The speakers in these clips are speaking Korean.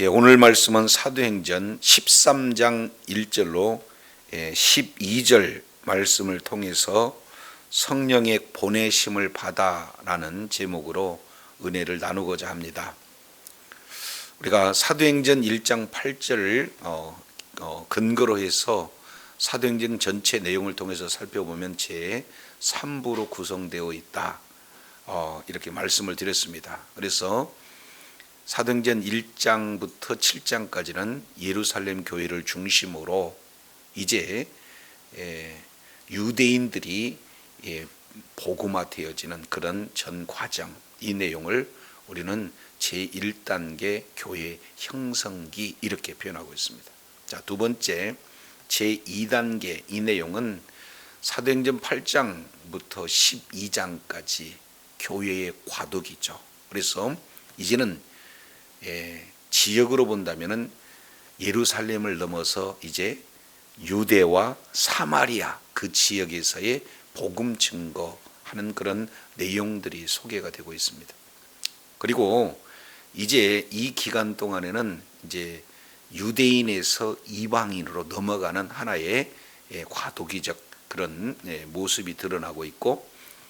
오늘 말씀은 사도행전 13장 1절로 12절 말씀을 통해서 성령의 보내심을 받아라는 제목으로 은혜를 나누고자 합니다. 우리가 사도행전 1장 8절을 근거로 해서 사도행전 전체 내용을 통해서 살펴보면 제 3부로 구성되어 있다. 이렇게 말씀을 드렸습니다. 그래서 사도행전 1장부터 7장까지는 예루살렘 교회를 중심으로 이제 유대인들이 복음화되어지는 그런 전 과정, 이 내용을 우리는 제1단계 교회 형성기 이렇게 표현하고 있습니다. 자, 두 번째 제2단계 이 내용은 사도행전 8장부터 12장까지 교회의 과도기죠. 그래서 이제는 지역으로 본다면은 예루살렘을 넘어서 이제 유대와 사마리아 그 지역에서의 복음 증거하는 그런 내용들이 소개가 되고 있습니다. 그리고 이제 이 기간 동안에는 이제 유대인에서 이방인으로 넘어가는 하나의 과도기적 그런 모습이 드러나고 있고,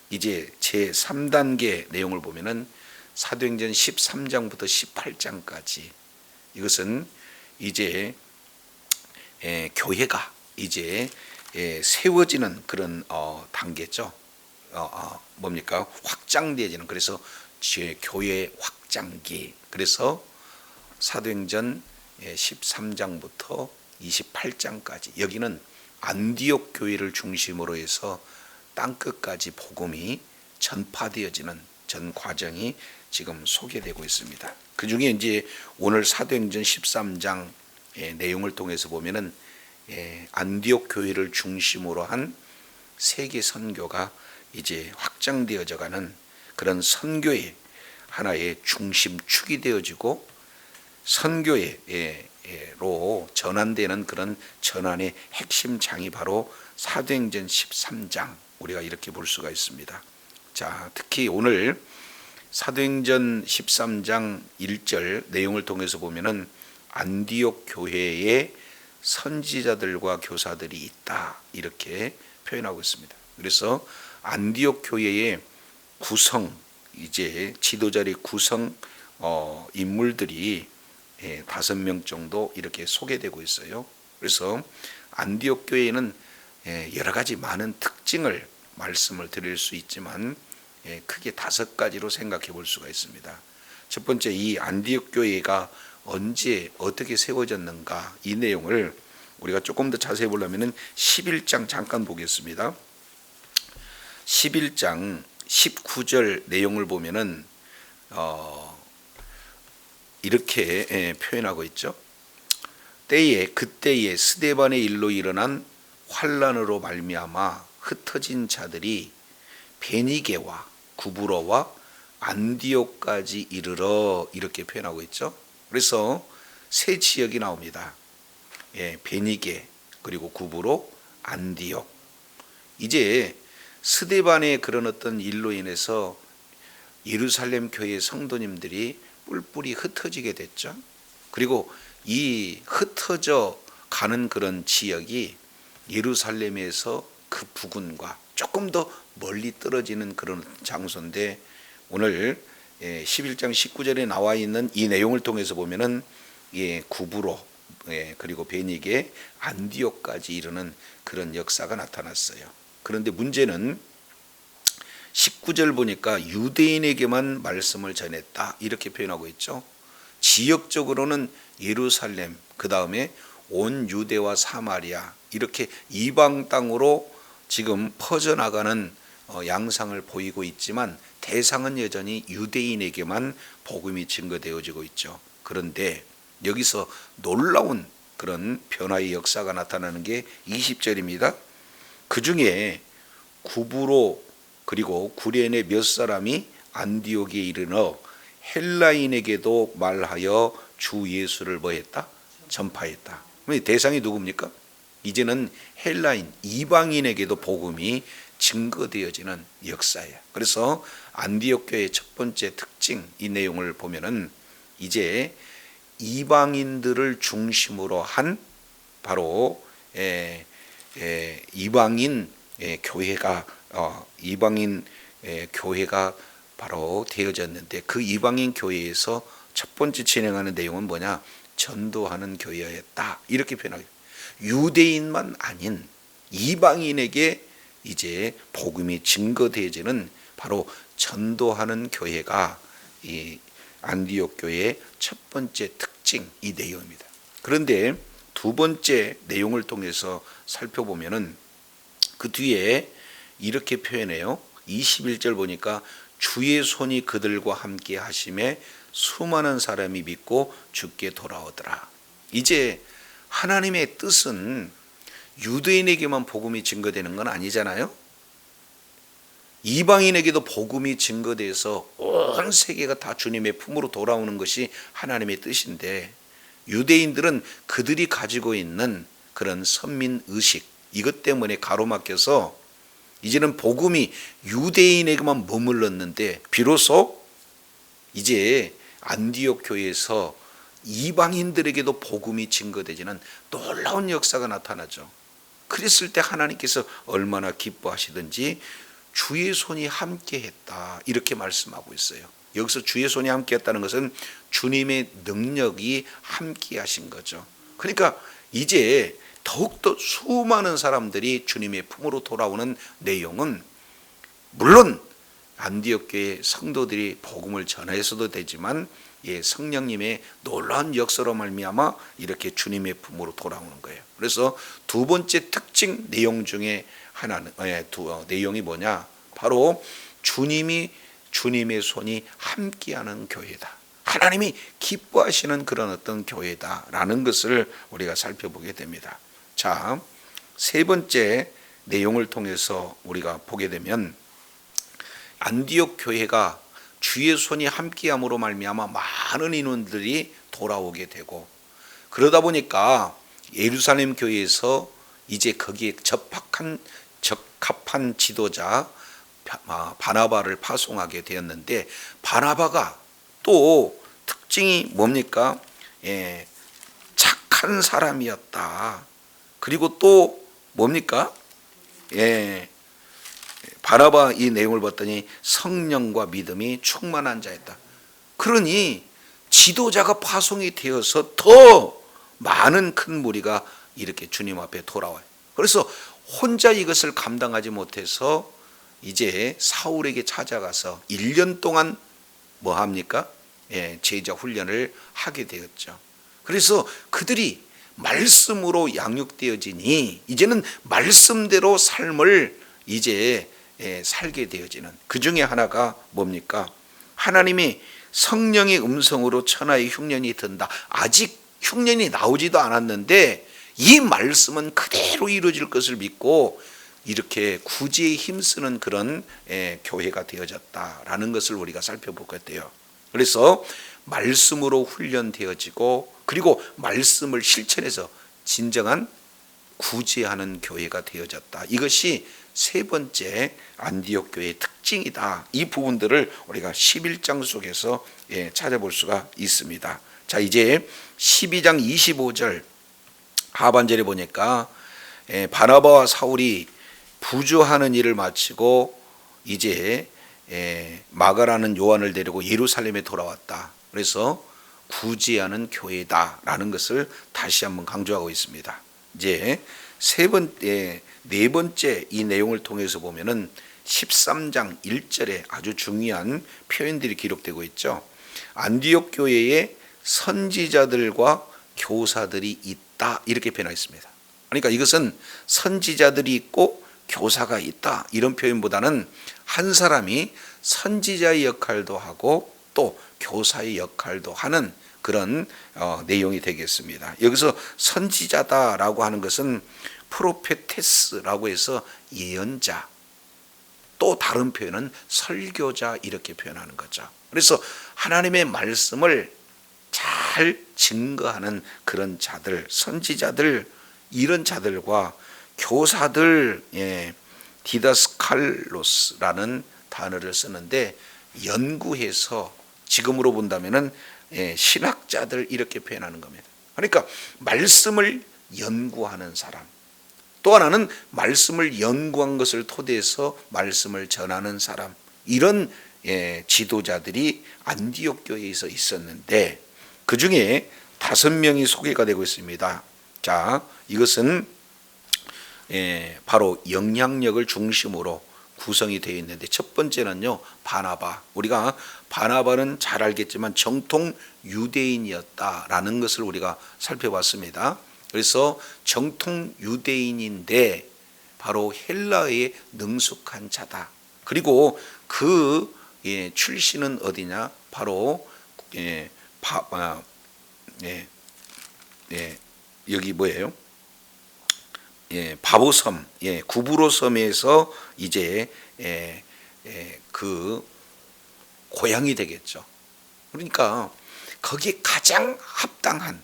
이제 제 3단계 내용을 보면은 사도행전 13장부터 18장까지 이것은 이제 교회가 이제 세워지는 그런 단계죠. 뭡니까? 확장되어지는, 그래서 교회 확장기. 그래서 사도행전 13장부터 28장까지 여기는 안디옥 교회를 중심으로 해서 땅끝까지 복음이 전파되어지는 전 과정이 지금 소개되고 있습니다. 그 중에 이제 오늘 사도행전 13장 내용을 통해서 보면은 안디옥 교회를 중심으로 한 세계 선교가 이제 확장되어져 가는 그런 선교의 하나의 중심축이 되어지고 선교회로 전환되는 그런 전환의 핵심 장이 바로 사도행전 13장, 우리가 이렇게 볼 수가 있습니다. 자, 특히 오늘 사도행전 13장 1절 내용을 통해서 보면은 안디옥 교회에 선지자들과 교사들이 있다 이렇게 표현하고 있습니다. 그래서 안디옥 교회의 구성, 이제 지도자리 구성 인물들이 5명 정도 이렇게 소개되고 있어요. 그래서 안디옥 교회에는 여러 가지 많은 특징을 말씀을 드릴 수 있지만 크게 5가지로 생각해 볼 수가 있습니다. 첫 번째, 이 안디옥 교회가 언제 어떻게 세워졌는가, 이 내용을 우리가 조금 더 자세히 보려면 11장 잠깐 보겠습니다. 11장 19절 내용을 보면은 이렇게 표현하고 있죠. 그때에 스데반의 일로 일어난 환란으로 말미암아 흩어진 자들이 베니게와 구브로와 안디옥까지 이르러, 이렇게 표현하고 있죠. 그래서 세 지역이 나옵니다. 베니게, 그리고 구브로, 안디옥. 이제 스데반의 그런 어떤 일로 인해서 예루살렘 교회 성도님들이 뿔뿔이 흩어지게 됐죠. 그리고 이 흩어져 가는 그런 지역이 예루살렘에서 그 부근과 조금 더 멀리 떨어지는 그런 장소인데, 오늘 11장 19절에 나와 있는 이 내용을 통해서 보면은 구브로, 그리고 베니게, 안디옥까지 이르는 그런 역사가 나타났어요. 그런데 문제는 19절 보니까 유대인에게만 말씀을 전했다 이렇게 표현하고 있죠. 지역적으로는 예루살렘, 그 다음에 온 유대와 사마리아, 이렇게 이방 땅으로 지금 퍼져나가는 양상을 보이고 있지만 대상은 여전히 유대인에게만 복음이 증거되어지고 있죠. 그런데 여기서 놀라운 그런 변화의 역사가 나타나는 게 20절입니다. 그 중에 구브로 그리고 구레네 몇 사람이 안디옥에 이르러 헬라인에게도 말하여 주 예수를 뭐했다? 전파했다. 대상이 누굽니까? 이제는 헬라인, 이방인에게도 복음이 증거되어지는 역사예요. 그래서 안디옥 교회의 첫 번째 특징, 이 내용을 보면은 이제 이방인들을 중심으로 한 바로 이방인 교회가 이방인 교회가 바로 되어졌는데, 그 이방인 교회에서 첫 번째 진행하는 내용은 뭐냐? 전도하는 교회였다, 이렇게 표현하고, 유대인만 아닌 이방인에게 이제 복음이 증거되어지는 바로 전도하는 교회가 이 안디옥 교회의 첫 번째 특징, 이 내용입니다. 그런데 두 번째 내용을 통해서 살펴보면은 그 뒤에 이렇게 표현해요. 21절 보니까 주의 손이 그들과 함께 하심에 수많은 사람이 믿고 주께 돌아오더라. 이제 하나님의 뜻은 유대인에게만 복음이 증거되는 건 아니잖아요. 이방인에게도 복음이 증거돼서 온 세계가 다 주님의 품으로 돌아오는 것이 하나님의 뜻인데, 유대인들은 그들이 가지고 있는 그런 선민의식, 이것 때문에 가로막혀서 이제는 복음이 유대인에게만 머물렀는데, 비로소 이제 안디옥 교회에서 이방인들에게도 복음이 증거되지는 놀라운 역사가 나타나죠. 그랬을 때 하나님께서 얼마나 기뻐하시든지 주의 손이 함께했다, 이렇게 말씀하고 있어요. 여기서 주의 손이 함께했다는 것은 주님의 능력이 함께하신 거죠. 그러니까 이제 더욱더 수많은 사람들이 주님의 품으로 돌아오는 내용은, 물론 안디옥 교회 성도들이 복음을 전해서도 되지만 성령님의 놀라운 역사로 말미암아 이렇게 주님의 품으로 돌아오는 거예요. 그래서 두 번째 특징 내용 중에 하나는 내용이 뭐냐? 바로 주님의 손이 함께하는 교회다. 하나님이 기뻐하시는 그런 어떤 교회다라는 것을 우리가 살펴보게 됩니다. 자, 세 번째 내용을 통해서 우리가 보게 되면, 안디옥 교회가 주의 손이 함께함으로 말미암아 많은 인원들이 돌아오게 되고, 그러다 보니까 예루살렘 교회에서 이제 거기에 적합한 지도자 바나바를 파송하게 되었는데, 바나바가 또 특징이 뭡니까? 착한 사람이었다. 그리고 또 뭡니까? 바나바 이 내용을 봤더니 성령과 믿음이 충만한 자였다. 그러니 지도자가 파송이 되어서 더 많은 큰 무리가 이렇게 주님 앞에 돌아와요. 그래서 혼자 이것을 감당하지 못해서 이제 사울에게 찾아가서 1년 동안 뭐 합니까? 제자 훈련을 하게 되었죠. 그래서 그들이 말씀으로 양육되어지니 이제는 말씀대로 삶을 이제 살게 되어지는, 그 중에 하나가 뭡니까? 하나님이 성령의 음성으로 천하의 흉년이 든다. 아직 흉년이 나오지도 않았는데 이 말씀은 그대로 이루어질 것을 믿고 이렇게 구제에 힘쓰는 그런 교회가 되어졌다라는 것을 우리가 살펴볼 때요. 그래서 말씀으로 훈련되어지고, 그리고 말씀을 실천해서 진정한 구제하는 교회가 되어졌다. 이것이 세 번째 안디옥 교회의 특징이다. 이 부분들을 우리가 11장 속에서 찾아볼 수가 있습니다. 자, 이제 12장 25절 하반절에 보니까 바나바와 사울이 부조하는 일을 마치고 이제 마가라는 요한을 데리고 예루살렘에 돌아왔다. 그래서 구제하는 교회다라는 것을 다시 한번 강조하고 있습니다. 이제 네 번째 이 내용을 통해서 보면은 13장 1절에 아주 중요한 표현들이 기록되고 있죠. 안디옥 교회에 선지자들과 교사들이 있다, 이렇게 표현하였습니다. 그러니까 이것은 선지자들이 있고 교사가 있다, 이런 표현보다는 한 사람이 선지자의 역할도 하고 또 교사의 역할도 하는 그런 내용이 되겠습니다. 여기서 선지자다라고 하는 것은 프로페테스라고 해서 예언자, 또 다른 표현은 설교자, 이렇게 표현하는 거죠. 그래서 하나님의 말씀을 잘 증거하는 그런 자들, 선지자들, 이런 자들과 교사들, 디다스칼로스라는 단어를 쓰는데 연구해서 지금으로 본다면은 신학자들 이렇게 표현하는 겁니다. 그러니까 말씀을 연구하는 사람, 또 하나는 말씀을 연구한 것을 토대해서 말씀을 전하는 사람, 이런 지도자들이 안디옥 교회에서 있었는데 그 중에 5명이 소개가 되고 있습니다. 자, 이것은 바로 영향력을 중심으로 구성이 되어 있는데 첫 번째는요, 바나바. 우리가 바나바는 잘 알겠지만 정통 유대인이었다라는 것을 우리가 살펴봤습니다. 그래서 정통 유대인인데 바로 헬라어에 능숙한 자다. 그리고 그 출신은 어디냐? 바로 여기 뭐예요? 바보섬, 구브로 섬에서 이제 그 고향이 되겠죠. 그러니까 거기에 가장 합당한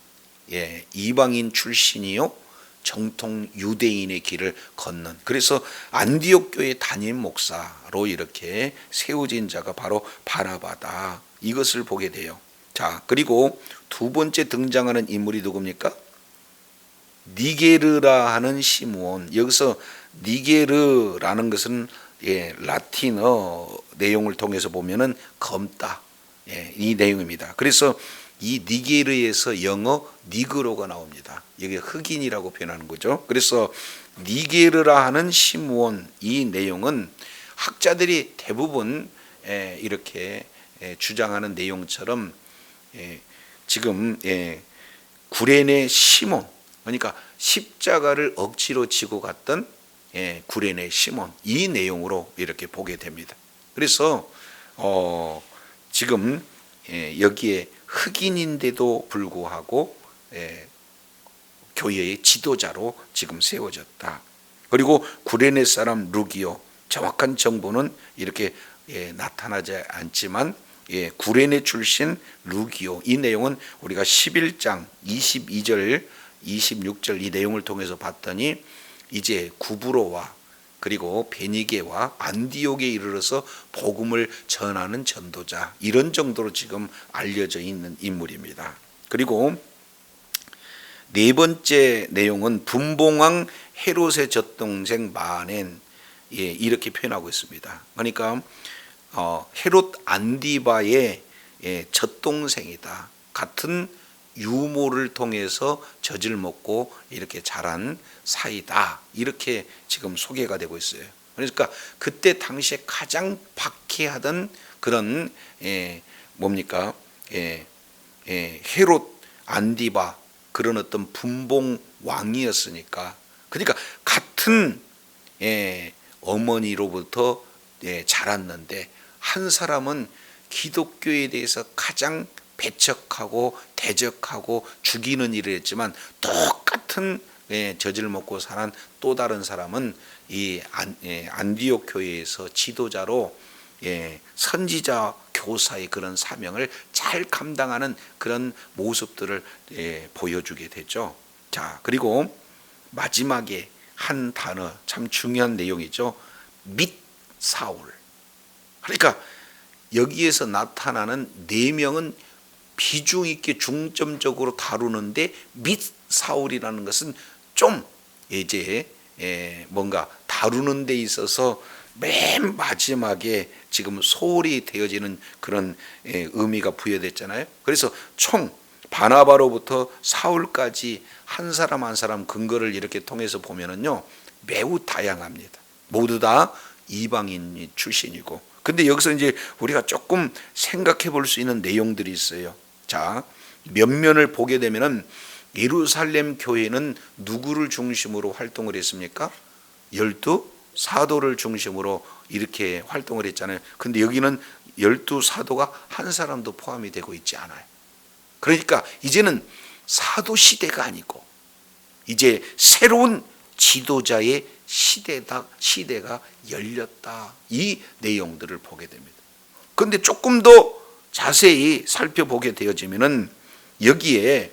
이방인 출신이요, 정통 유대인의 길을 걷는, 그래서 안디옥 교회 담임 목사로 이렇게 세워진 자가 바로 바나바다, 이것을 보게 돼요. 자, 그리고 두 번째 등장하는 인물이 누굽니까? 니게르라 하는 시므온. 여기서 니게르라는 것은 라틴어 내용을 통해서 보면은 검다, 이 내용입니다. 그래서 이 니게르에서 영어 니그로가 나옵니다. 여기 흑인이라고 표현하는 거죠. 그래서 니게르라 하는 시므온, 이 내용은 학자들이 대부분 이렇게 주장하는 내용처럼 지금 구레네 시몬, 그러니까 십자가를 억지로 지고 갔던 구레네 시몬, 이 내용으로 이렇게 보게 됩니다. 그래서 지금 여기에 흑인인데도 불구하고 교회의 지도자로 지금 세워졌다. 그리고 구레네 사람 루기오, 정확한 정보는 이렇게 나타나지 않지만 구레네 출신 루기오, 이 내용은 우리가 11장 22절 26절 이 내용을 통해서 봤더니 이제 구브로와 그리고 베니게와 안디옥에 이르러서 복음을 전하는 전도자, 이런 정도로 지금 알려져 있는 인물입니다. 그리고 네 번째 내용은 분봉왕 헤롯의 젖동생 마넨, 이렇게 표현하고 있습니다. 그러니까 헤롯 안디바의 젖동생이다. 같은 유모를 통해서 젖을 먹고 이렇게 자란 사이다, 이렇게 지금 소개가 되고 있어요. 그러니까 그때 당시에 가장 박해하던 그런 뭡니까? 헤롯 안디바, 그런 어떤 분봉 왕이었으니까, 그러니까 같은 어머니로부터 자랐는데 한 사람은 기독교에 대해서 가장 배척하고 대적하고 죽이는 일을 했지만 똑같은 젖을 먹고 사는 또 다른 사람은 이 안디옥 교회에서 지도자로 선지자 교사의 그런 사명을 잘 감당하는 그런 모습들을 보여주게 되죠. 자, 그리고 마지막에 한 단어, 참 중요한 내용이죠. 및 사울. 그러니까 여기에서 나타나는 4명은 비중 있게 중점적으로 다루는데 및 사울이라는 것은 좀 이제 뭔가 다루는 데 있어서 맨 마지막에 지금 소홀히 되어지는 그런 의미가 부여됐잖아요. 그래서 총 바나바로부터 사울까지 한 사람 한 사람 근거를 이렇게 통해서 보면은요, 매우 다양합니다. 모두 다 이방인 출신이고, 근데 여기서 이제 우리가 조금 생각해 볼 수 있는 내용들이 있어요. 자, 면면을 보게 되면은 예루살렘 교회는 누구를 중심으로 활동을 했습니까? 12 사도를 중심으로 이렇게 활동을 했잖아요. 근데 여기는 12 사도가 한 사람도 포함이 되고 있지 않아요. 그러니까 이제는 사도 시대가 아니고 이제 새로운 지도자의 시대가 열렸다, 이 내용들을 보게 됩니다. 그런데 조금 더 자세히 살펴보게 되어지면은 여기에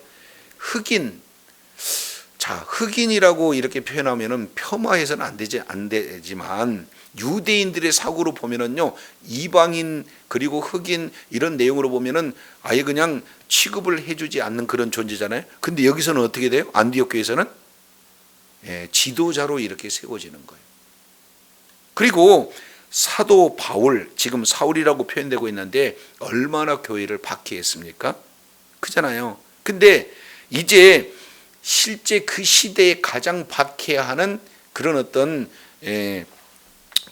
흑인이라고 이렇게 표현하면은 폄하해서는 안 되지만 유대인들의 사고로 보면은요, 이방인 그리고 흑인 이런 내용으로 보면은 아예 그냥 취급을 해주지 않는 그런 존재잖아요. 근데 여기서는 어떻게 돼요? 안디옥 교회에서는 지도자로 이렇게 세워지는 거예요. 그리고 사도 바울, 지금 사울이라고 표현되고 있는데 얼마나 교회를 박해했습니까? 그잖아요. 근데 이제 실제 그 시대에 가장 박해하는 그런 어떤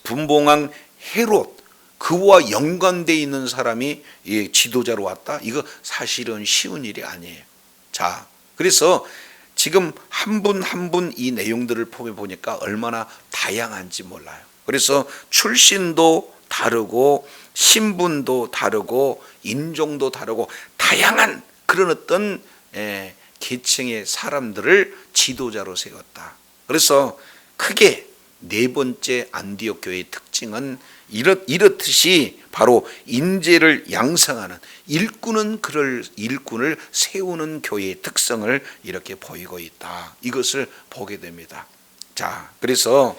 분봉왕 헤롯, 그와 연관되어 있는 사람이 지도자로 왔다? 이거 사실은 쉬운 일이 아니에요. 자, 그래서 지금 한 분 한 분 이 내용들을 보니까 얼마나 다양한지 몰라요. 그래서 출신도 다르고 신분도 다르고 인종도 다르고 다양한 그런 어떤 계층의 사람들을 지도자로 세웠다. 그래서 크게 네 번째 안디옥 교회의 특징은 이렇듯이 바로 인재를 양성하는 일꾼은 그럴 일꾼을 세우는 교회의 특성을 이렇게 보이고 있다. 이것을 보게 됩니다. 자, 그래서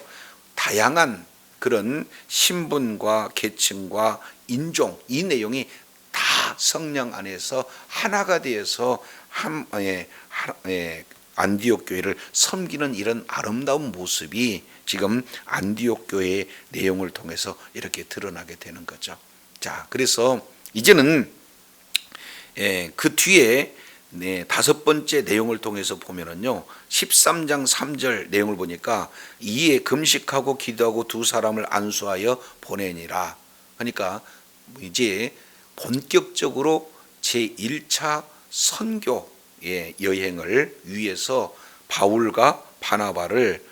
다양한 그런 신분과 계층과 인종, 이 내용이 다 성령 안에서 하나가 되어서 안디옥 교회를 섬기는 이런 아름다운 모습이 지금 안디옥 교회의 내용을 통해서 이렇게 드러나게 되는 거죠. 자, 그래서 이제는 그 뒤에 다섯 번째 내용을 통해서 보면은요, 13장 3절 내용을 보니까 이에 금식하고 기도하고 두 사람을 안수하여 보내니라. 그러니까 이제 본격적으로 제1차 선교 여행을 위해서 바울과 바나바를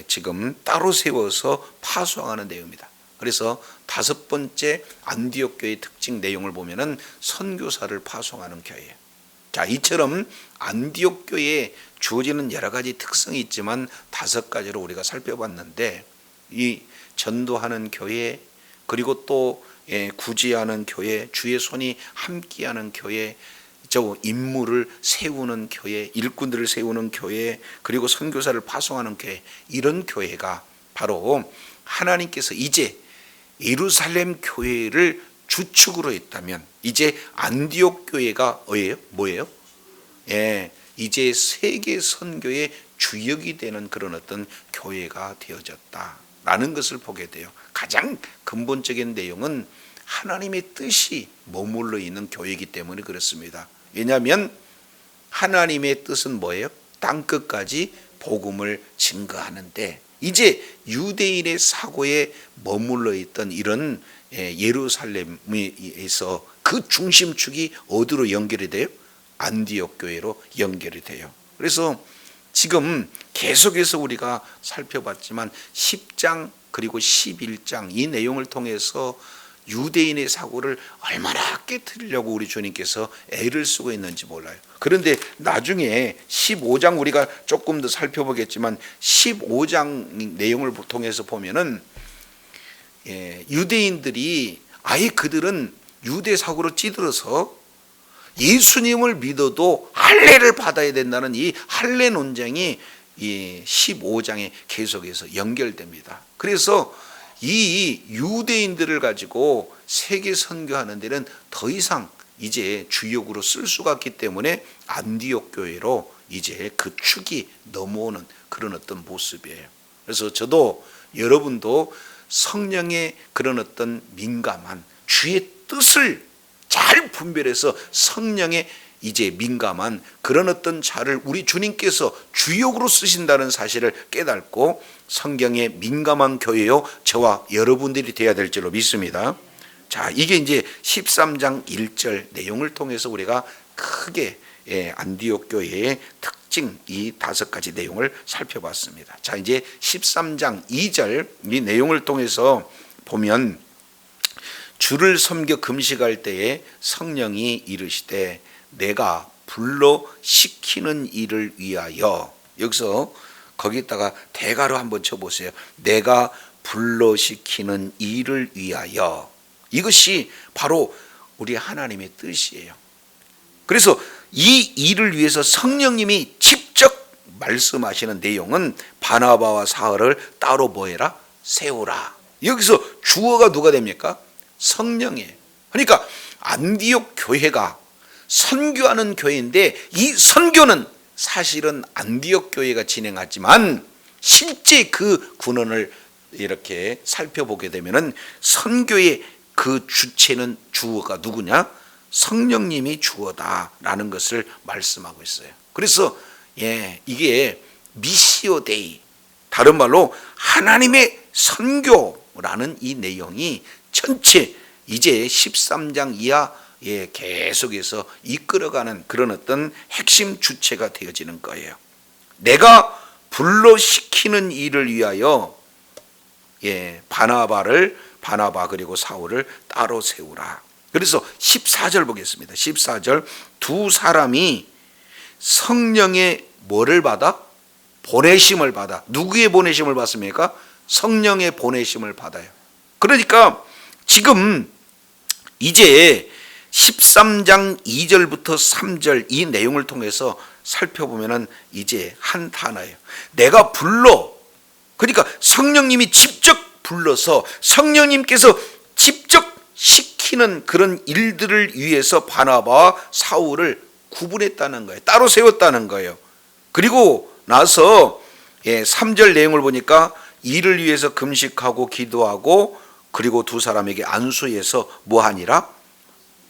지금 따로 세워서 파송하는 내용입니다. 그래서 다섯 번째 안디옥 교회의 특징 내용을 보면은 선교사를 파송하는 교회예요. 자, 이처럼 안디옥 교회에 주어지는 여러 가지 특성이 있지만 다섯 가지로 우리가 살펴봤는데, 이 전도하는 교회, 그리고 또 구제하는 교회, 주의 손이 함께하는 교회, 저 인물을 세우는 교회, 일꾼들을 세우는 교회, 그리고 선교사를 파송하는 교회, 이런 교회가 바로 하나님께서 이제 예루살렘 교회를 주축으로 했다면 이제 안디옥 교회가 뭐예요? 이제 세계 선교의 주역이 되는 그런 어떤 교회가 되어졌다라는 것을 보게 돼요. 가장 근본적인 내용은 하나님의 뜻이 머물러 있는 교회이기 때문에 그렇습니다. 왜냐하면 하나님의 뜻은 뭐예요? 땅끝까지 복음을 증거하는데, 이제 유대인의 사고에 머물러 있던 이런 예루살렘에서 그 중심축이 어디로 연결이 돼요? 안디옥 교회로 연결이 돼요. 그래서 지금 계속해서 우리가 살펴봤지만 10장 그리고 11장 이 내용을 통해서 유대인의 사고를 얼마나 깨트리려고 우리 주님께서 애를 쓰고 있는지 몰라요. 그런데 나중에 15장 우리가 조금 더 살펴보겠지만 15장 내용을 통해서 보면은 유대인들이 아예 그들은 유대 사고로 찌들어서 예수님을 믿어도 할례를 받아야 된다는 이 할례 논쟁이 이 15장에 계속해서 연결됩니다. 그래서 이 유대인들을 가지고 세계 선교하는 데는 더 이상 이제 주역으로 쓸 수가 없기 때문에 안디옥 교회로 이제 그 축이 넘어오는 그런 어떤 모습이에요. 그래서 저도 여러분도 성령의 그런 어떤 민감한 주의 뜻을 잘 분별해서 성령의 이제 민감한 그런 어떤 자를 우리 주님께서 주역으로 쓰신다는 사실을 깨닫고 성경에 민감한 교회요 저와 여러분들이 되어야 될 줄로 믿습니다. 자, 이게 이제 13장 1절 내용을 통해서 우리가 크게 안디옥 교회의 특징 이 다섯 가지 내용을 살펴봤습니다. 자, 이제 13장 2절 이 내용을 통해서 보면 주를 섬겨 금식할 때에 성령이 이르시되 내가 불러 시키는 일을 위하여, 여기서 거기다가 대가로 한번 쳐보세요. 내가 불러 시키는 일을 위하여. 이것이 바로 우리 하나님의 뜻이에요. 그래서 이 일을 위해서 성령님이 직접 말씀하시는 내용은 바나바와 사울을 따로 뭐해라? 세우라. 여기서 주어가 누가 됩니까? 성령이에요. 그러니까 안디옥 교회가 선교하는 교회인데 이 선교는 사실은 안디옥 교회가 진행하지만 실제 그 군원을 이렇게 살펴보게 되면은 선교의 그 주체는 주어가 누구냐? 성령님이 주어다라는 것을 말씀하고 있어요. 그래서 이게 미시오 데이, 다른 말로 하나님의 선교라는 이 내용이 전체 이제 13장 이하에 계속해서 이끌어가는 그런 어떤 핵심 주체가 되어지는 거예요. 내가 불러시키는 일을 위하여 바나바 그리고 사울을 따로 세우라. 그래서 14절 보겠습니다. 14절, 두 사람이 성령의 뭐를 받아? 보내심을 받아. 누구의 보내심을 받습니까? 성령의 보내심을 받아요. 그러니까 지금 이제 13장 2절부터 3절 이 내용을 통해서 살펴보면은 이제 한 단어예요. 내가 불러. 그러니까 성령님이 직접 불러서 성령님께서 직접 시키는 그런 일들을 위해서 바나바와 사울을 구분했다는 거예요. 따로 세웠다는 거예요. 그리고 나서 3절 내용을 보니까 이를 위해서 금식하고 기도하고 그리고 두 사람에게 안수해서 뭐하니라?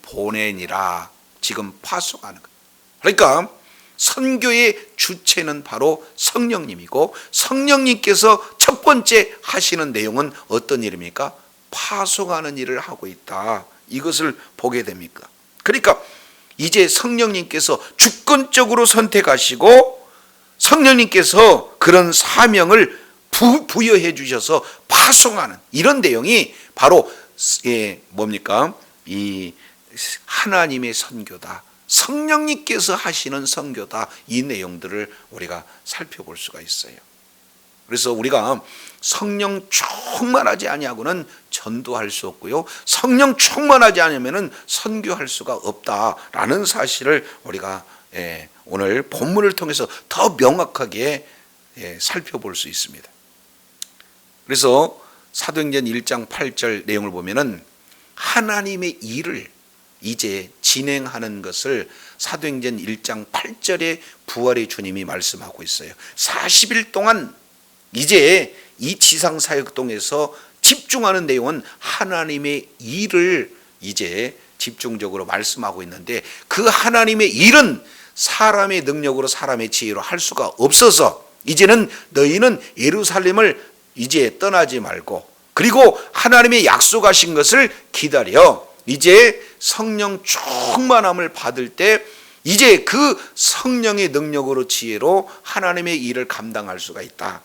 보내니라. 지금 파송하는 거예요. 그러니까 선교의 주체는 바로 성령님이고 성령님께서 첫 번째 하시는 내용은 어떤 일입니까? 파송하는 일을 하고 있다. 이것을 보게 됩니까? 그러니까 이제 성령님께서 주권적으로 선택하시고 성령님께서 그런 사명을 부여해 주셔서 파송하는 이런 내용이 바로 뭡니까? 이 하나님의 선교다. 성령님께서 하시는 선교다. 이 내용들을 우리가 살펴볼 수가 있어요. 그래서 우리가 성령 충만하지 아니하고는 전도할 수 없고요. 성령 충만하지 않으면은 선교할 수가 없다라는 사실을 우리가 오늘 본문을 통해서 더 명확하게 살펴볼 수 있습니다. 그래서 사도행전 1장 8절 내용을 보면은 하나님의 일을 이제 진행하는 것을 사도행전 1장 8절에 부활의 주님이 말씀하고 있어요. 40일 동안 이제 이 지상사역동에서 집중하는 내용은 하나님의 일을 이제 집중적으로 말씀하고 있는데 그 하나님의 일은 사람의 능력으로 사람의 지혜로 할 수가 없어서 이제는 너희는 예루살렘을 이제 떠나지 말고 그리고 하나님의 약속하신 것을 기다려 이제 성령 충만함을 받을 때 이제 그 성령의 능력으로 지혜로 하나님의 일을 감당할 수가 있다.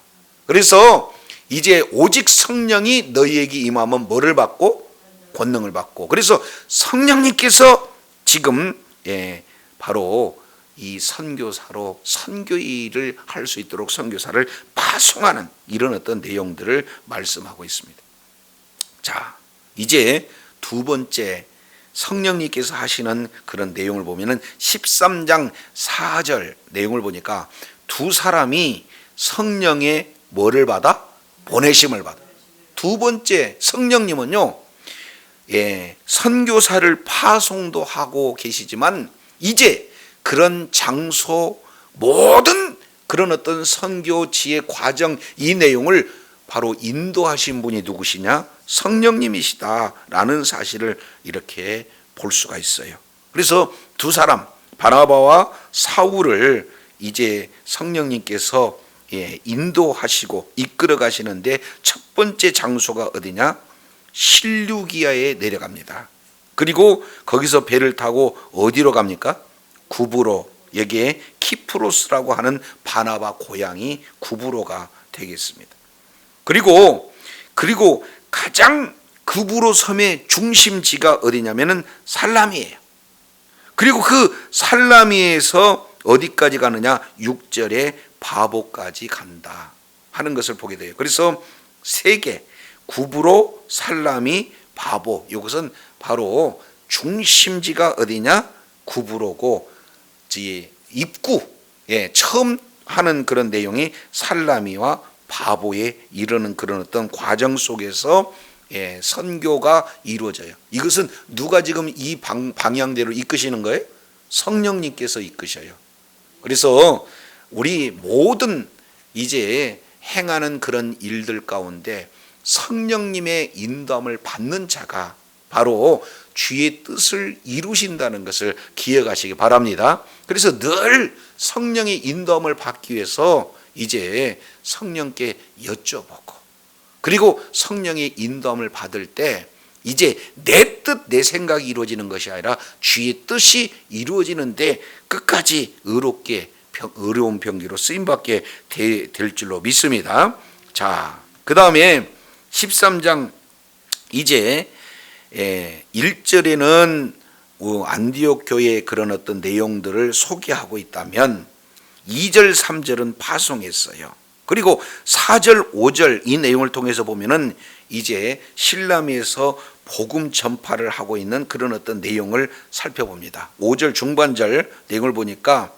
그래서 이제 오직 성령이 너희에게 임하면 뭐를 받고? 권능을 받고. 그래서 성령님께서 지금 바로 이 선교사로 선교 일을 할 수 있도록 선교사를 파송하는 이런 어떤 내용들을 말씀하고 있습니다. 자, 이제 두 번째 성령님께서 하시는 그런 내용을 보면은 13장 4절 내용을 보니까 두 사람이 성령의 뭐를 받아? 보내심을 받아. 두 번째 성령님은요, 선교사를 파송도 하고 계시지만 이제 그런 장소 모든 그런 어떤 선교 지혜 과정 이 내용을 바로 인도하신 분이 누구시냐? 성령님이시다라는 사실을 이렇게 볼 수가 있어요. 그래서 두 사람 바나바와 사울을 이제 성령님께서 인도하시고 이끌어 가시는데 첫 번째 장소가 어디냐? 실루기아에 내려갑니다. 그리고 거기서 배를 타고 어디로 갑니까? 구브로, 여기에 키프로스라고 하는 바나바 고향이 구브로가 되겠습니다. 그리고 가장 구브로 섬의 중심지가 어디냐면은 살라미예요. 그리고 그 살라미에서 어디까지 가느냐? 6절에 바보까지 간다 하는 것을 보게 돼요. 그래서 세 개, 구브로, 살라미, 바보, 이것은 바로 중심지가 어디냐? 구브로고 입구 처음 하는 그런 내용이 살라미와 바보에 이르는 그런 어떤 과정 속에서 선교가 이루어져요. 이것은 누가 지금 이 방향대로 이끄시는 거예요? 성령님께서 이끄셔요. 그래서 우리 모든 이제 행하는 그런 일들 가운데 성령님의 인도함을 받는 자가 바로 주의 뜻을 이루신다는 것을 기억하시기 바랍니다. 그래서 늘 성령의 인도함을 받기 위해서 이제 성령께 여쭤보고, 그리고 성령의 인도함을 받을 때 이제 내 뜻, 내 생각이 이루어지는 것이 아니라 주의 뜻이 이루어지는데 끝까지 의로운 병기로 쓰임받게 될 줄로 믿습니다. 자, 그 다음에 13장 이제 1절에는 안디옥 교회의 그런 어떤 내용들을 소개하고 있다면 2절, 3절은 파송했어요. 그리고 4절, 5절 이 내용을 통해서 보면은 이제 실라미에서 복음 전파를 하고 있는 그런 어떤 내용을 살펴봅니다. 5절 중반절 내용을 보니까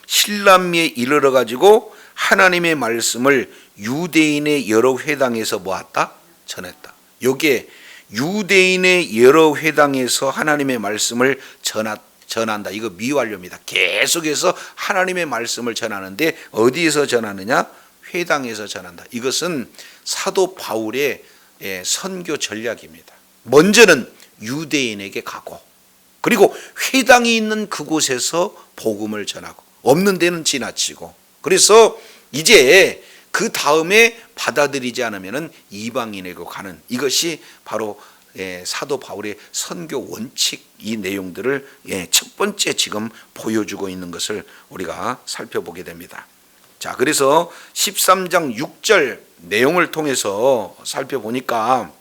실라미에 이르러 가지고 하나님의 말씀을 유대인의 여러 회당에서 모았다? 전했다. 여기에 유대인의 여러 회당에서 하나님의 말씀을 전한다. 이거 미완료입니다. 계속해서 하나님의 말씀을 전하는데 어디에서 전하느냐? 회당에서 전한다. 이것은 사도 바울의 선교 전략입니다. 먼저는 유대인에게 가고, 그리고 회당이 있는 그곳에서 복음을 전하고, 없는 데는 지나치고, 그래서 이제 그 다음에 받아들이지 않으면 이방인에게 가는, 이것이 바로 사도 바울의 선교 원칙, 이 내용들을 첫 번째 지금 보여주고 있는 것을 우리가 살펴보게 됩니다. 자, 그래서 13장 6절 내용을 통해서 살펴보니까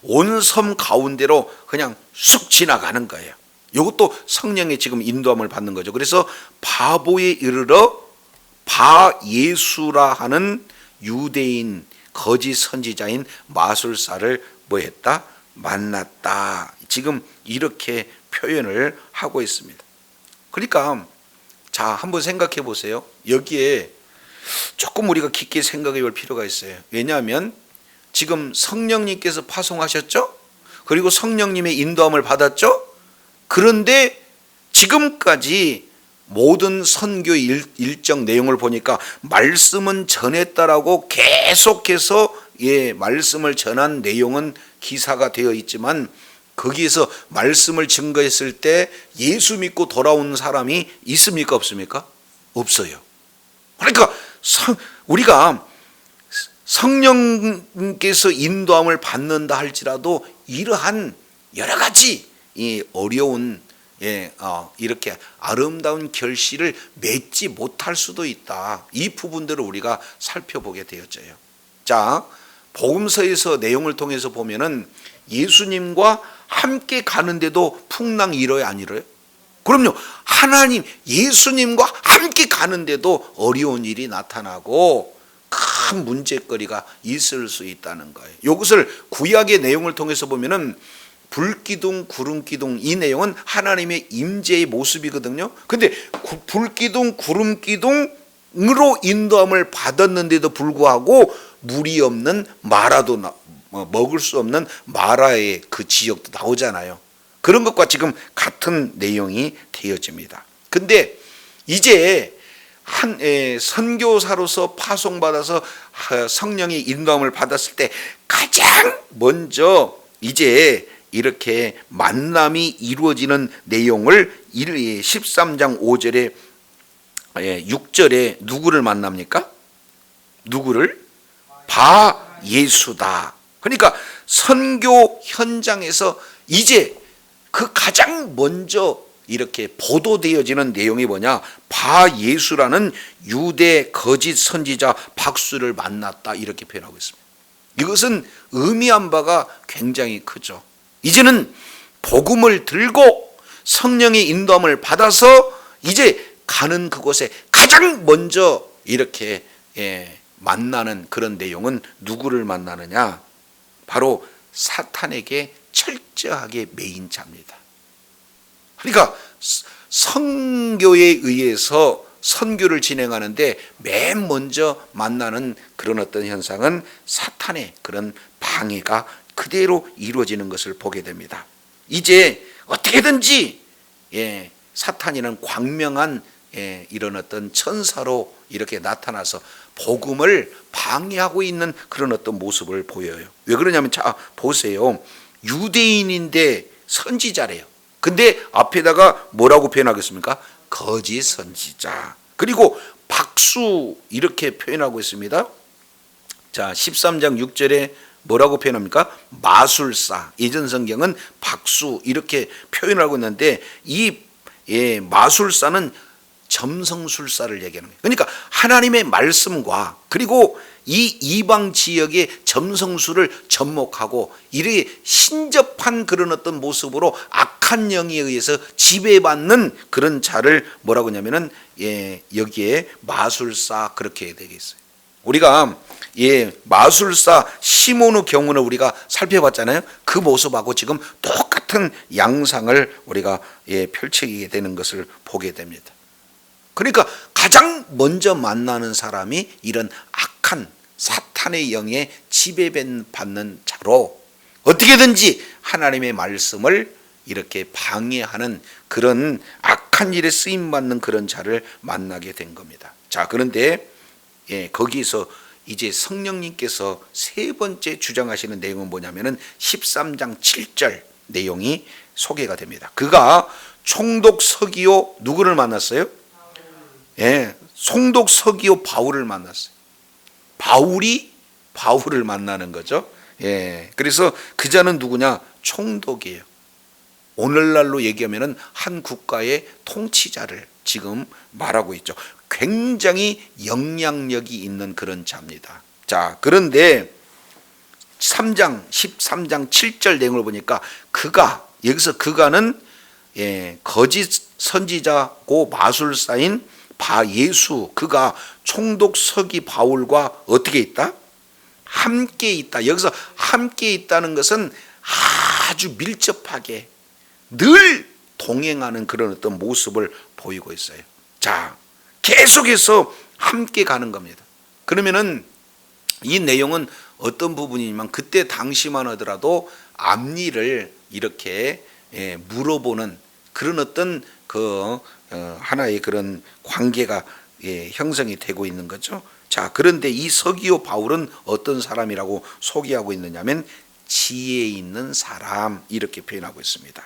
온 섬 가운데로 그냥 쑥 지나가는 거예요. 이것도 성령의 지금 인도함을 받는 거죠. 그래서 바보에 이르러 바 예수라 하는 유대인 거짓 선지자인 마술사를 뭐 했다? 만났다. 지금 이렇게 표현을 하고 있습니다. 그러니까 자, 한번 생각해 보세요. 여기에 조금 우리가 깊게 생각해 볼 필요가 있어요. 왜냐하면 지금 성령님께서 파송하셨죠? 그리고 성령님의 인도함을 받았죠? 그런데 지금까지 모든 선교 일정 내용을 보니까 말씀은 전했다라고 계속해서 말씀을 전한 내용은 기사가 되어 있지만, 거기에서 말씀을 증거했을 때 예수 믿고 돌아온 사람이 있습니까? 없습니까? 없어요. 그러니까 우리가 성령께서 인도함을 받는다 할지라도 이러한 여러 가지 이 어려운 이렇게 아름다운 결실을 맺지 못할 수도 있다. 이 부분들을 우리가 살펴보게 되어져요. 자, 복음서에서 내용을 통해서 보면은 예수님과 함께 가는데도 풍랑이 일어요, 안 일어요? 그럼요. 하나님, 예수님과 함께 가는데도 어려운 일이 나타나고 큰 문제거리가 있을 수 있다는 거예요. 이것을 구약의 내용을 통해서 보면은 불기둥, 구름기둥, 이 내용은 하나님의 임재의 모습이거든요. 근데 불기둥, 구름기둥으로 인도함을 받았는데도 불구하고 물이 없는 마라도 먹을 수 없는 마라의 그 지역도 나오잖아요. 그런 것과 지금 같은 내용이 되어집니다. 근데 이제 한 선교사로서 파송받아서 성령의 인도함을 받았을 때 가장 먼저 이제 이렇게 만남이 이루어지는 내용을 13장 5절에 6절에 누구를 만납니까? 누구를? 바 예수다. 그러니까 선교 현장에서 이제 그 가장 먼저 이렇게 보도되어지는 내용이 뭐냐? 바 예수라는 유대 거짓 선지자 박수를 만났다, 이렇게 표현하고 있습니다. 이것은 의미한 바가 굉장히 크죠. 이제는 복음을 들고 성령의 인도함을 받아서 이제 가는 그곳에 가장 먼저 이렇게 만나는 그런 내용은 누구를 만나느냐? 바로 사탄에게 철저하게 매인 자입니다. 그러니까 선교에 의해서 선교를 진행하는데 맨 먼저 만나는 그런 어떤 현상은 사탄의 그런 방해가 그대로 이루어지는 것을 보게 됩니다. 이제 어떻게든지 사탄이는 광명한 이런 어떤 천사로 이렇게 나타나서 복음을 방해하고 있는 그런 어떤 모습을 보여요. 왜 그러냐면 자 보세요. 유대인인데 선지자래요. 근데 앞에다가 뭐라고 표현하겠습니까? 거짓 선지자. 그리고 박수 이렇게 표현하고 있습니다. 자 13장 6절에 뭐라고 표현합니까? 마술사. 예전 성경은 박수 이렇게 표현하고 있는데 이 마술사는 점성술사를 얘기하는 거예요. 그러니까 하나님의 말씀과 그리고 이 이방 지역의 점성술을 접목하고 이렇게 신접한 그런 어떤 모습으로 악한 영에 의해서 지배받는 그런 자를 뭐라고 하냐면은 여기에 마술사 그렇게 되겠어요. 우리가 마술사 시몬의 경우는 우리가 살펴봤잖아요. 그 모습하고 지금 똑같은 양상을 우리가 펼치게 되는 것을 보게 됩니다. 그러니까 가장 먼저 만나는 사람이 이런 악한 사탄의 영에 지배받는 자로 어떻게든지 하나님의 말씀을 이렇게 방해하는 그런 악한 일에 쓰임받는 그런 자를 만나게 된 겁니다. 자, 그런데 거기서 이제 성령님께서 세 번째 주장하시는 내용은 뭐냐면은 13장 7절 내용이 소개가 됩니다. 그가 총독 서기오 누구를 만났어요? 총독 서기오 바울을 만났어요. 바울이 바울을 만나는 거죠. 그래서 그 자는 누구냐? 총독이에요. 오늘날로 얘기하면은 한 국가의 통치자를 지금 말하고 있죠. 굉장히 영향력이 있는 그런 자입니다. 자, 그런데 13장 7절 내용을 보니까 그가 여기서 그가는 거짓 선지자고 마술사인 바예수 그가 총독 서기 바울과 어떻게 있다? 함께 있다. 여기서 함께 있다는 것은 아주 밀접하게 늘 동행하는 그런 어떤 모습을 보이고 있어요. 자, 계속해서 함께 가는 겁니다. 그러면은 이 내용은 어떤 부분이냐면 그때 당시만 하더라도 앞일을 이렇게 물어보는 그런 어떤 하나의 그런 관계가 형성이 되고 있는 거죠. 자, 그런데 이 서기오 바울은 어떤 사람이라고 소개하고 있느냐면 지혜 있는 사람 이렇게 표현하고 있습니다.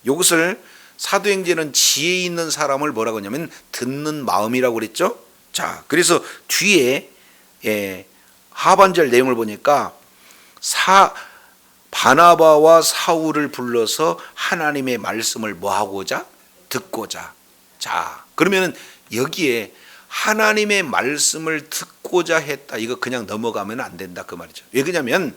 이것을 사도행전은 지혜 있는 사람을 뭐라고 하냐면 듣는 마음이라고 그랬죠. 자, 그래서 뒤에 하반절 내용을 보니까 바나바와 사울을 불러서 하나님의 말씀을 뭐하고자? 듣고자. 자, 그러면은 여기에 하나님의 말씀을 듣고자 했다. 이거 그냥 넘어가면 안 된다 그 말이죠. 왜 그러냐면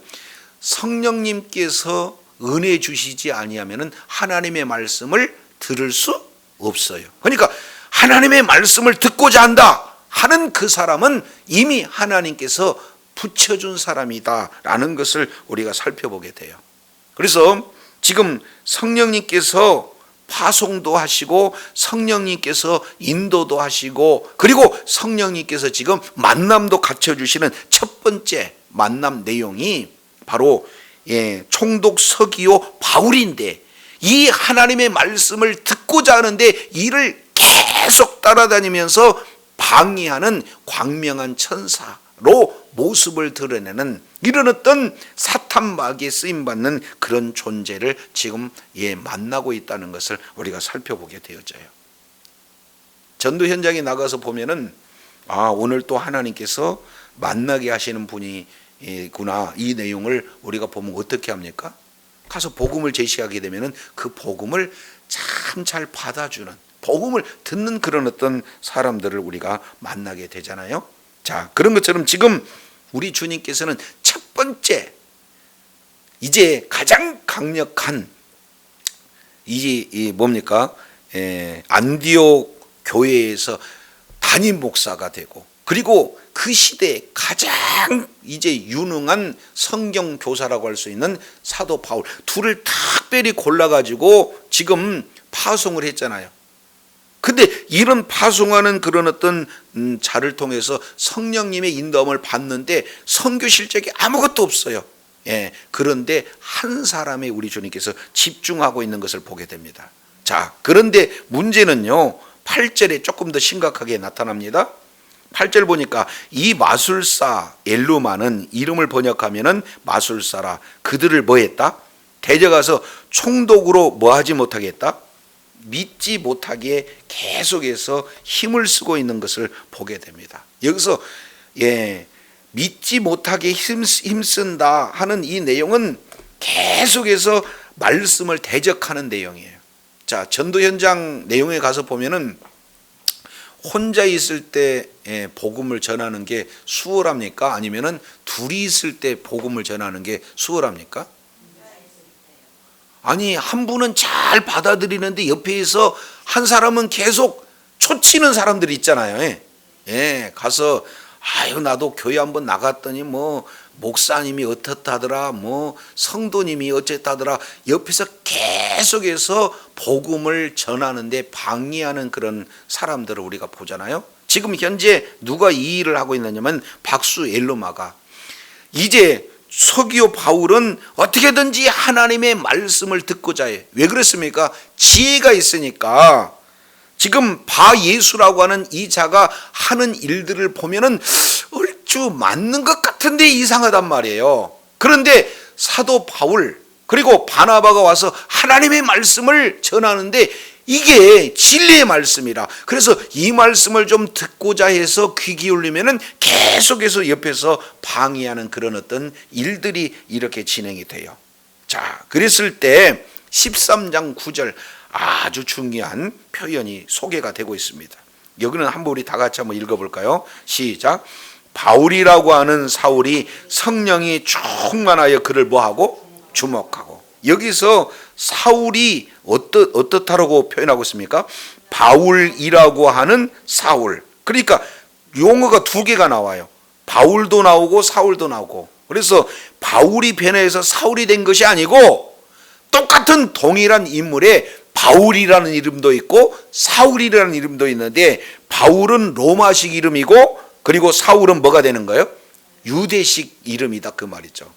성령님께서 은혜 주시지 아니하면은 하나님의 말씀을 들을 수 없어요. 그러니까 하나님의 말씀을 듣고자 한다 하는 그 사람은 이미 하나님께서 붙여준 사람이다라는 것을 우리가 살펴보게 돼요. 그래서 지금 성령님께서 파송도 하시고 성령님께서 인도도 하시고 그리고 성령님께서 지금 만남도 갖춰주시는 첫 번째 만남 내용이 바로 총독 서기오 바울인데 이 하나님의 말씀을 듣고자 하는데 이를 계속 따라다니면서 방해하는 광명한 천사로 모습을 드러내는 이런 어떤 사탄 마귀에 쓰임받는 그런 존재를 지금 만나고 있다는 것을 우리가 살펴보게 되어져요. 전도 현장에 나가서 보면은 오늘 또 하나님께서 만나게 하시는 분이구나 이 내용을 우리가 보면 어떻게 합니까? 가서 복음을 제시하게 되면은 그 복음을 참 잘 받아주는 복음을 듣는 그런 어떤 사람들을 우리가 만나게 되잖아요. 자, 그런 것처럼 지금 우리 주님께서는 첫 번째 이제 가장 강력한 이 뭡니까? 안디옥 교회에서 담임 목사가 되고 그리고 그 시대에 가장 이제 유능한 성경 교사라고 할 수 있는 사도 바울 둘을 특별히 골라가지고 지금 파송을 했잖아요. 근데 이런 파송하는 그런 어떤 자를 통해서 성령님의 인도함을 받는데 선교 실적이 아무것도 없어요. 예, 그런데 한 사람의 우리 주님께서 집중하고 있는 것을 보게 됩니다. 자, 그런데 문제는요, 8절에 조금 더 심각하게 나타납니다. 8절 보니까 이 마술사 엘루마는 이름을 번역하면은 마술사라, 그들을 뭐 했다? 데려가서 총독으로 뭐 하지 못하게 했다? 믿지 못하게 계속해서 힘을 쓰고 있는 것을 보게 됩니다. 여기서 믿지 못하게 힘쓴다 하는 이 내용은 계속해서 말씀을 대적하는 내용이에요. 자, 전도 현장 내용에 가서 보면은 혼자 있을 때 복음을 전하는 게 수월합니까? 아니면은 둘이 있을 때 복음을 전하는 게 수월합니까? 아니, 한 분은 잘 받아들이는데 옆에서 한 사람은 계속 초치는 사람들이 있잖아요. 가서 아유, 나도 교회 한번 나갔더니 뭐 목사님이 어떻다더라, 뭐 성도님이 어쨌다더라, 옆에서 계속해서 복음을 전하는데 방해하는 그런 사람들을 우리가 보잖아요. 지금 현재 누가 이 일을 하고 있느냐면 박수 엘루마가, 이제 서기오 바울은 어떻게든지 하나님의 말씀을 듣고자 해. 왜 그랬습니까? 지혜가 있으니까. 지금 바예수라고 하는 이 자가 하는 일들을 보면은 얼추 맞는 것 같은데 이상하단 말이에요. 그런데 사도 바울 그리고 바나바가 와서 하나님의 말씀을 전하는데 이게 진리의 말씀이라, 그래서 이 말씀을 좀 듣고자 해서 귀 기울이면은 계속해서 옆에서 방해하는 그런 어떤 일들이 이렇게 진행이 돼요. 자, 그랬을 때 13장 9절 아주 중요한 표현이 소개가 되고 있습니다. 여기는 한번 우리 다 같이 한번 읽어볼까요? 시작. 바울이라고 하는 사울이 성령이 충만하여 그를 뭐하고? 주목하고. 여기서 사울이 어떻다라고 표현하고 있습니까? 바울이라고 하는 사울. 그러니까 용어가 두 개가 나와요. 바울도 나오고 사울도 나오고. 그래서 바울이 변해서 사울이 된 것이 아니고 똑같은 동일한 인물에 바울이라는 이름도 있고 사울이라는 이름도 있는데, 바울은 로마식 이름이고 그리고 사울은 뭐가 되는 거예요? 유대식 이름이다, 그 말이죠.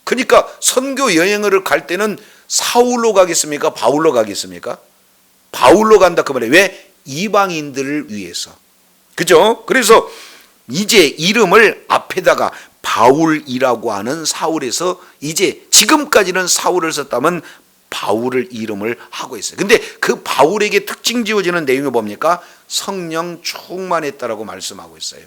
그러니까 선교 여행을 갈 때는 사울로 가겠습니까? 바울로 가겠습니까? 바울로 간다, 그 말이에요. 왜? 이방인들을 위해서. 그죠? 그래서 이제 이름을 앞에다가 바울이라고 하는 사울에서 이제 지금까지는 사울을 썼다면 바울을 이름을 하고 있어요. 근데 그 바울에게 특징 지어지는 내용이 뭡니까? 성령 충만했다라고 말씀하고 있어요.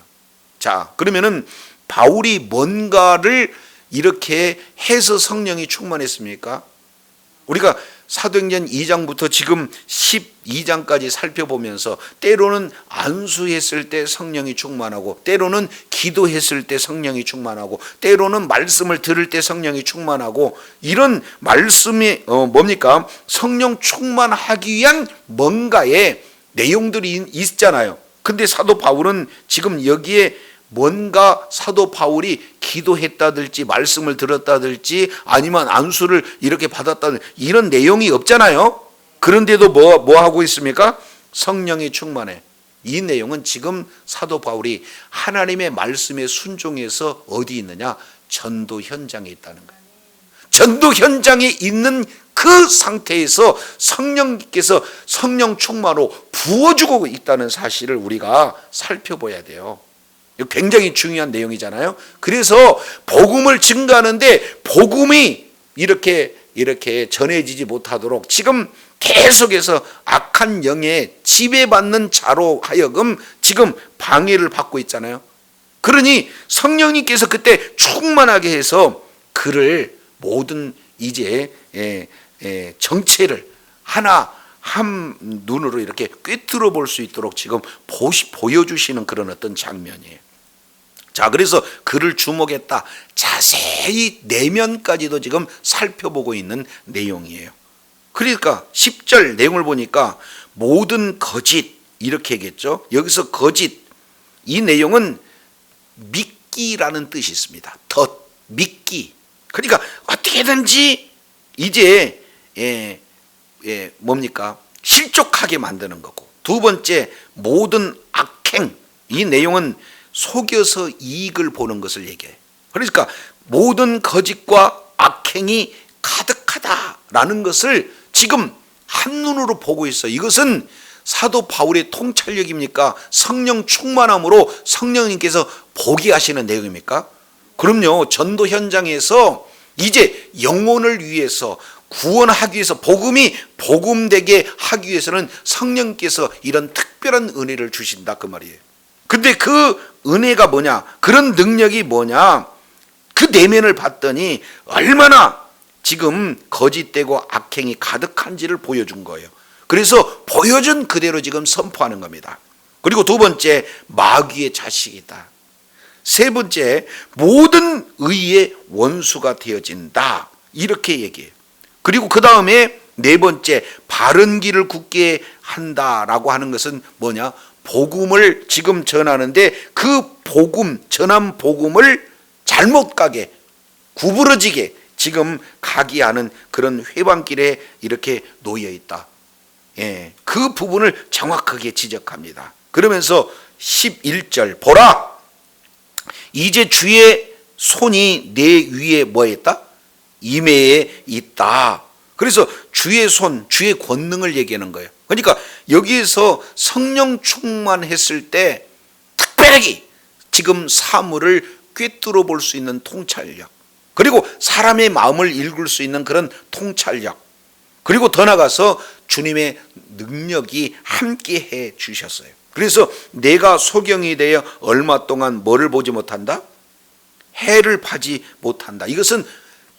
자, 그러면은 바울이 뭔가를 이렇게 해서 성령이 충만했습니까? 우리가 사도행전 2장부터 지금 12장까지 살펴보면서 때로는 안수했을 때 성령이 충만하고, 때로는 기도했을 때 성령이 충만하고, 때로는 말씀을 들을 때 성령이 충만하고, 이런 말씀이 뭡니까? 성령 충만하기 위한 뭔가의 내용들이 있잖아요. 근데 사도 바울은 지금 여기에 뭔가 사도 바울이 기도했다든지 말씀을 들었다든지 아니면 안수를 이렇게 받았다든지 이런 내용이 없잖아요. 그런데도 뭐 하고 있습니까? 성령이 충만해. 이 내용은 지금 사도 바울이 하나님의 말씀에 순종해서 어디 있느냐? 전도 현장에 있다는 거예요. 전도 현장에 있는 그 상태에서 성령께서 성령 충만으로 부어주고 있다는 사실을 우리가 살펴봐야 돼요. 굉장히 중요한 내용이잖아요. 그래서 복음을 증거하는데 복음이 이렇게 전해지지 못하도록 지금 계속해서 악한 영에 지배받는 자로 하여금 지금 방해를 받고 있잖아요. 그러니 성령님께서 그때 충만하게 해서 그를 모든 이제 정체를 하나 한 눈으로 이렇게 꿰뚫어 볼 수 있도록 지금 보여주시는 그런 어떤 장면이에요. 자, 그래서 그를 주목했다. 자세히 내면까지도 지금 살펴보고 있는 내용이에요. 그러니까 10절 내용을 보니까 모든 거짓 이렇게 얘기했죠. 여기서 거짓, 이 내용은 믿기라는 뜻이 있습니다. 믿기. 그러니까 어떻게든지 이제 뭡니까? 실족하게 만드는 거고, 두 번째, 모든 악행. 이 내용은 속여서 이익을 보는 것을 얘기해요. 그러니까 모든 거짓과 악행이 가득하다라는 것을 지금 한눈으로 보고 있어요. 이것은 사도 바울의 통찰력입니까? 성령 충만함으로 성령님께서 보게 하시는 내용입니까? 그럼요. 전도 현장에서 이제 영혼을 위해서 구원하기 위해서 복음이 복음되게 하기 위해서는 성령께서 이런 특별한 은혜를 주신다 그 말이에요. 근데 그 은혜가 뭐냐? 그런 능력이 뭐냐? 그 내면을 봤더니 얼마나 지금 거짓되고 악행이 가득한지를 보여준 거예요. 그래서 보여준 그대로 지금 선포하는 겁니다. 그리고 두 번째, 마귀의 자식이다. 세 번째, 모든 의의 원수가 되어진다. 이렇게 얘기해요. 그리고 그 다음에 네 번째, 바른 길을 굳게 한다라고 하는 것은 뭐냐? 복음을 지금 전하는데 그 복음, 전한 복음을 잘못 가게, 구부러지게 지금 가게 하는 그런 회방길에 이렇게 놓여 있다. 예, 그 부분을 정확하게 지적합니다. 그러면서 11절, 보라! 이제 주의 손이 내 위에 뭐 했다? 임해에 있다. 그래서 주의 손, 주의 권능을 얘기하는 거예요. 그러니까 여기에서 성령 충만했을 때 특별하게 지금 사물을 꿰뚫어 볼 수 있는 통찰력, 그리고 사람의 마음을 읽을 수 있는 그런 통찰력, 그리고 더 나아가서 주님의 능력이 함께 해 주셨어요. 그래서 내가 소경이 되어 얼마 동안 뭐를 보지 못한다? 해를 파지 못한다. 이것은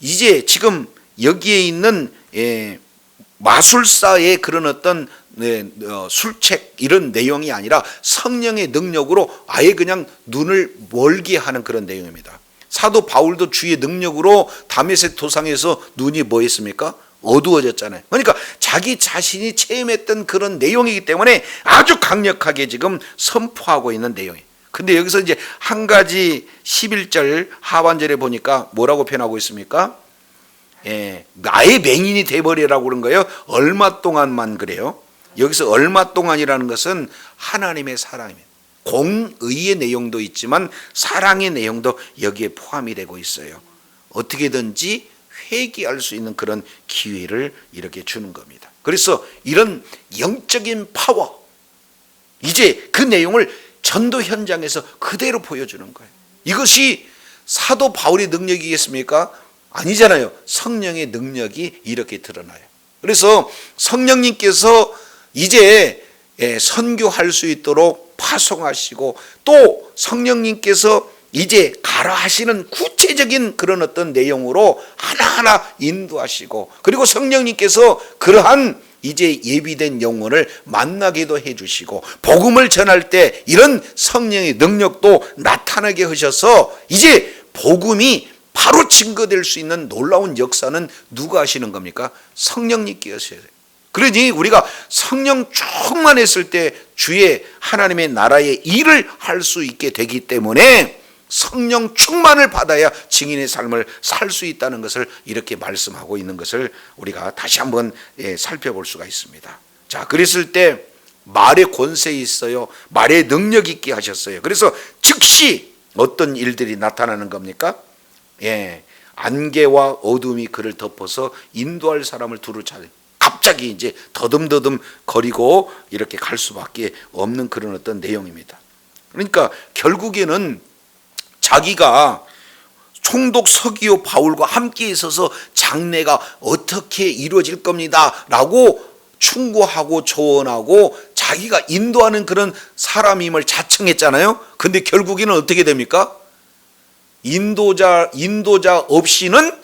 이제 지금 여기에 있는 마술사의 그런 어떤 술책 이런 내용이 아니라 성령의 능력으로 아예 그냥 눈을 멀게 하는 그런 내용입니다. 사도 바울도 주의 능력으로 다메섹 도상에서 눈이 뭐 했습니까? 어두워졌잖아요. 그러니까 자기 자신이 체험했던 그런 내용이기 때문에 아주 강력하게 지금 선포하고 있는 내용이에요. 근데 여기서 이제 한 가지 11절 하반절에 보니까 뭐라고 표현하고 있습니까? 아예 맹인이 돼버리라고 그런 거예요. 얼마 동안만 그래요? 여기서 얼마 동안이라는 것은 하나님의 사랑입니다. 공의의 내용도 있지만 사랑의 내용도 여기에 포함이 되고 있어요. 어떻게든지 회개할 수 있는 그런 기회를 이렇게 주는 겁니다. 그래서 이런 영적인 파워, 이제 그 내용을 전도 현장에서 그대로 보여주는 거예요. 이것이 사도 바울의 능력이겠습니까? 아니잖아요. 성령의 능력이 이렇게 드러나요. 그래서 성령님께서 이제 선교할 수 있도록 파송하시고, 또 성령님께서 이제 가라 하시는 구체적인 그런 어떤 내용으로 하나하나 인도하시고, 그리고 성령님께서 그러한 이제 예비된 영혼을 만나게도 해주시고, 복음을 전할 때 이런 성령의 능력도 나타나게 하셔서 이제 복음이 바로 증거될 수 있는 놀라운 역사는 누가 하시는 겁니까? 성령님께 하셔야 돼요. 그러니 우리가 성령 충만했을 때 주의 하나님의 나라의 일을 할 수 있게 되기 때문에 성령 충만을 받아야 증인의 삶을 살 수 있다는 것을 이렇게 말씀하고 있는 것을 우리가 다시 한번 살펴볼 수가 있습니다. 자, 그랬을 때 말의 권세 있어요. 말의 능력 있게 하셨어요. 그래서 즉시 어떤 일들이 나타나는 겁니까? 안개와 어둠이 그를 덮어서 인도할 사람을 두루 찾아요. 갑자기 이제 더듬더듬 거리고 이렇게 갈 수밖에 없는 그런 어떤 내용입니다. 그러니까 결국에는 자기가 총독 서기오 바울과 함께 있어서 장례가 어떻게 이루어질 겁니다 라고 충고하고 조언하고 자기가 인도하는 그런 사람임을 자청했잖아요. 근데 결국에는 어떻게 됩니까? 인도자 없이는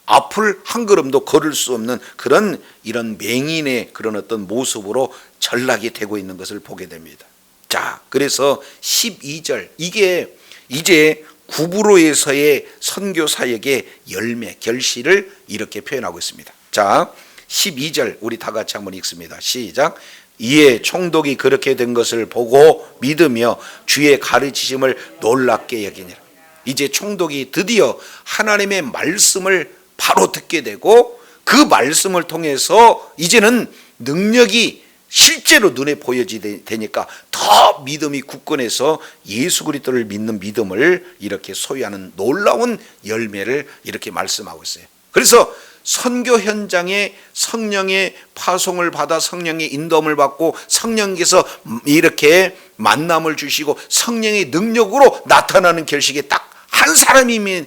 앞을 한 걸음도 걸을 수 없는 그런 이런 맹인의 그런 어떤 모습으로 전락이 되고 있는 것을 보게 됩니다. 자, 그래서 12절, 이게 이제 구브로에서의 선교 사역의 열매, 결실을 이렇게 표현하고 있습니다. 자, 12절 우리 다 같이 한번 읽습니다. 시작. 이에 총독이 그렇게 된 것을 보고 믿으며 주의 가르치심을 놀랍게 여기니라. 이제 총독이 드디어 하나님의 말씀을 바로 듣게 되고, 그 말씀을 통해서 이제는 능력이 실제로 눈에 보여지니까 더 믿음이 굳건해서 예수 그리스도를 믿는 믿음을 이렇게 소유하는 놀라운 열매를 이렇게 말씀하고 있어요. 그래서 선교 현장에 성령의 파송을 받아 성령의 인도함을 받고 성령께서 이렇게 만남을 주시고 성령의 능력으로 나타나는 결식이 딱 한 사람임에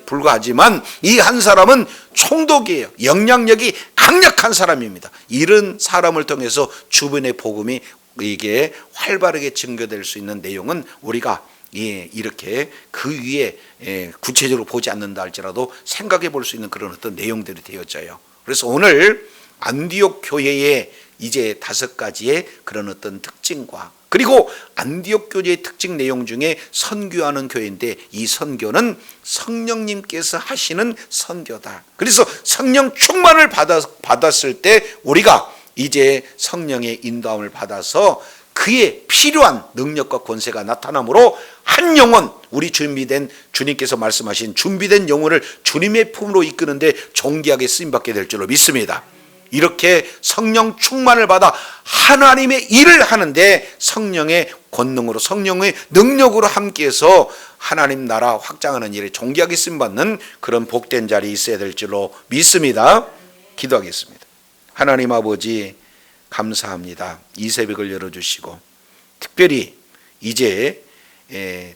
불과하지만 이 한 사람은 총독이에요. 영향력이 강력한 사람입니다. 이런 사람을 통해서 주변의 복음이 이게 활발하게 증거될 수 있는 내용은 우리가 이렇게 그 위에 구체적으로 보지 않는다 할지라도 생각해 볼 수 있는 그런 어떤 내용들이 되어져요. 그래서 오늘 안디옥 교회의 이제 5가지의 그런 어떤 특징과 그리고 안디옥 교회의 특징 내용 중에 선교하는 교회인데 이 선교는 성령님께서 하시는 선교다. 그래서 성령 충만을 받았을 때 우리가 이제 성령의 인도함을 받아서 그의 필요한 능력과 권세가 나타나므로 한 영혼, 우리 준비된 주님께서 말씀하신 준비된 영혼을 주님의 품으로 이끄는데 존귀하게 쓰임받게 될 줄로 믿습니다. 이렇게 성령 충만을 받아 하나님의 일을 하는데 성령의 권능으로 성령의 능력으로 함께해서 하나님 나라 확장하는 일에 존귀하게 쓰임받는 그런 복된 자리에 있어야 될 줄로 믿습니다. 기도하겠습니다. 하나님 아버지 감사합니다. 이 새벽을 열어주시고 특별히 이제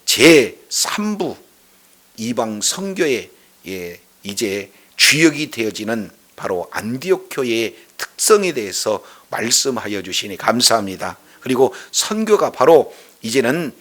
제 3부 이방 선교의 이제 주역이 되어지는 바로 안디옥 교회의 특성에 대해서 말씀하여 주시니 감사합니다. 그리고 선교가 바로 이제는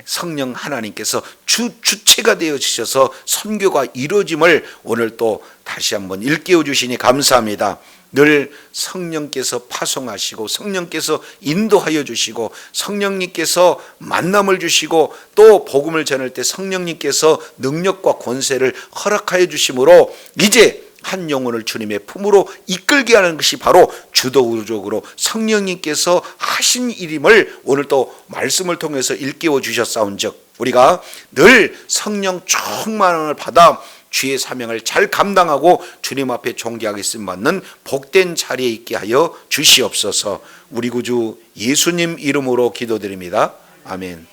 성령 하나님께서 주체가 되어 주셔서 선교가 이루어짐을 오늘 또 다시 한번 일깨워 주시니 감사합니다. 늘 성령께서 파송하시고 성령께서 인도하여 주시고 성령님께서 만남을 주시고 또 복음을 전할 때 성령님께서 능력과 권세를 허락하여 주심으로 이제 한 영혼을 주님의 품으로 이끌게 하는 것이 바로 주도적으로 성령님께서 하신 일임을 오늘 또 말씀을 통해서 일깨워 주셨사온즉 우리가 늘 성령 충만을 받아 주의 사명을 잘 감당하고 주님 앞에 존귀하게 쓰임받는 복된 자리에 있게 하여 주시옵소서. 우리 구주 예수님 이름으로 기도드립니다. 아멘.